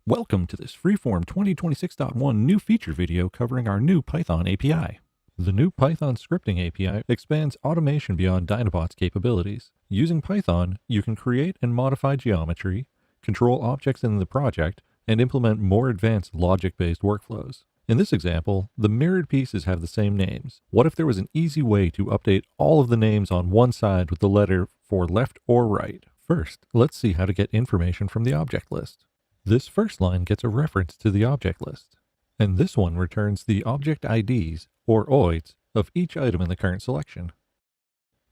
Welcome to this Freeform 2026.1 new feature video covering our new Python API. The new Python scripting API expands automation beyond Dynabots capabilities. Using Python, you can create and modify geometry, control objects in the project, and implement more advanced logic-based workflows. In this example, the mirrored pieces have the same names. What if there was an easy way to update all of the names on one side with the letter for left or right? First, let's see how to get information from the object list. This first line gets a reference to the object list, and this one returns the object IDs, or OIDs, of each item in the current selection.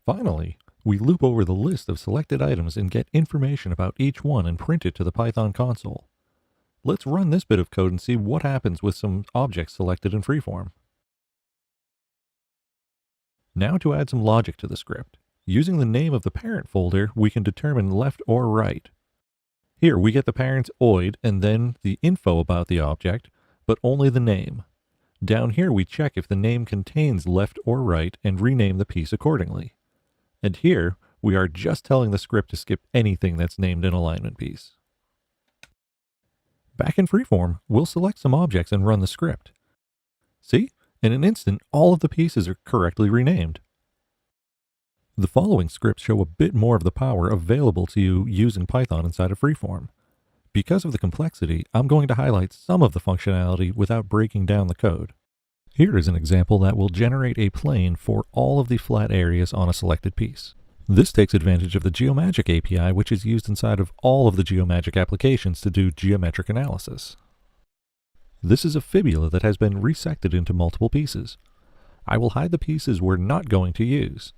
Finally, we loop over the list of selected items and get information about each one and print it to the Python console. Let's run this bit of code and see what happens with some objects selected in Freeform. Now to add some logic to the script. Using the name of the parent folder, we can determine left or right. Here we get the parent's OID and then the info about the object, but only the name. Down here we check if the name contains left or right and rename the piece accordingly. And here we are just telling the script to skip anything that's named an alignment piece. Back in Freeform, we'll select some objects and run the script. See? In an instant, all of the pieces are correctly renamed. The following scripts show a bit more of the power available to you using Python inside of Freeform. Because of the complexity, I'm going to highlight some of the functionality without breaking down the code. Here is an example that will generate a plane for all of the flat areas on a selected piece. This takes advantage of the Geomagic API, which is used inside of all of the Geomagic applications to do geometric analysis. This is a fibula that has been resected into multiple pieces. I will hide the pieces we're not going to use.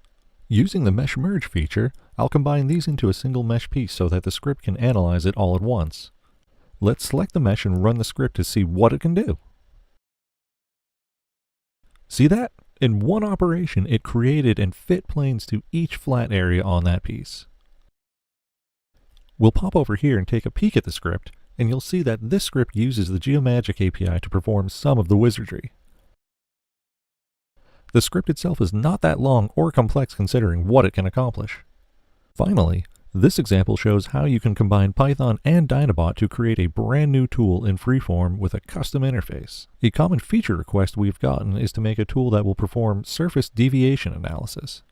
Using the Mesh Merge feature, I'll combine these into a single mesh piece so that the script can analyze it all at once. Let's select the mesh and run the script to see what it can do. See that? In one operation, it created and fit planes to each flat area on that piece. We'll pop over here and take a peek at the script, and you'll see that this script uses the Geomagic API to perform some of the wizardry. The script itself is not that long or complex considering what it can accomplish. Finally, this example shows how you can combine Python and Dynabot to create a brand new tool in Freeform with a custom interface. A common feature request we've gotten is to make a tool that will perform Surface Deviation Analysis.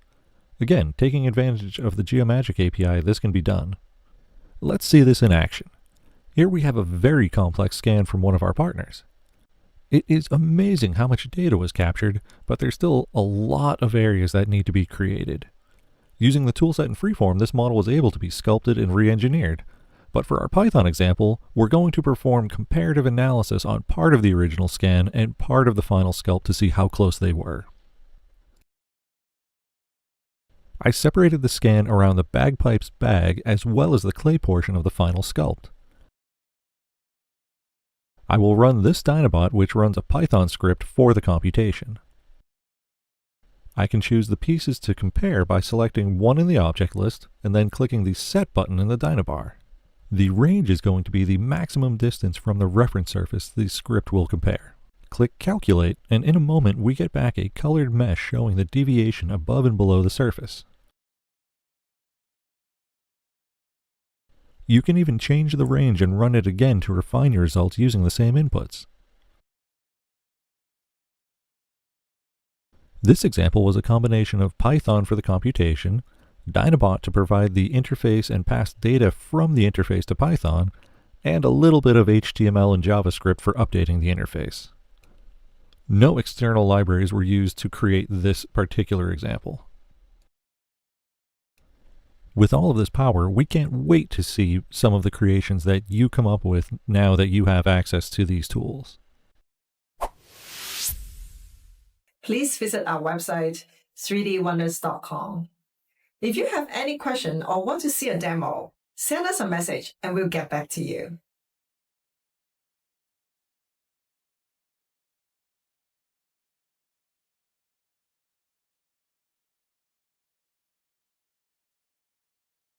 Again, taking advantage of the Geomagic API, this can be done. Let's see this in action. Here we have a very complex scan from one of our partners. It is amazing how much data was captured, but there's still a lot of areas that need to be created. Using the toolset in Freeform, this model was able to be sculpted and re-engineered. But for our Python example, we're going to perform comparative analysis on part of the original scan and part of the final sculpt to see how close they were. I separated the scan around the bagpipe's bag as well as the clay portion of the final sculpt. I will run this Dynabot, which runs a Python script for the computation. I can choose the pieces to compare by selecting one in the object list and then clicking the Set button in the Dynabar. The range is going to be the maximum distance from the reference surface the script will compare. Click Calculate, and in a moment we get back a colored mesh showing the deviation above and below the surface. You can even change the range and run it again to refine your results using the same inputs. This example was a combination of Python for the computation, Dynabot to provide the interface and pass data from the interface to Python, and a little bit of HTML and JavaScript for updating the interface. No external libraries were used to create this particular example. With all of this power, we can't wait to see some of the creations that you come up with now that you have access to these tools. Please visit our website, 3dwonders.com. If you have any question or want to see a demo, send us a message and we'll get back to you.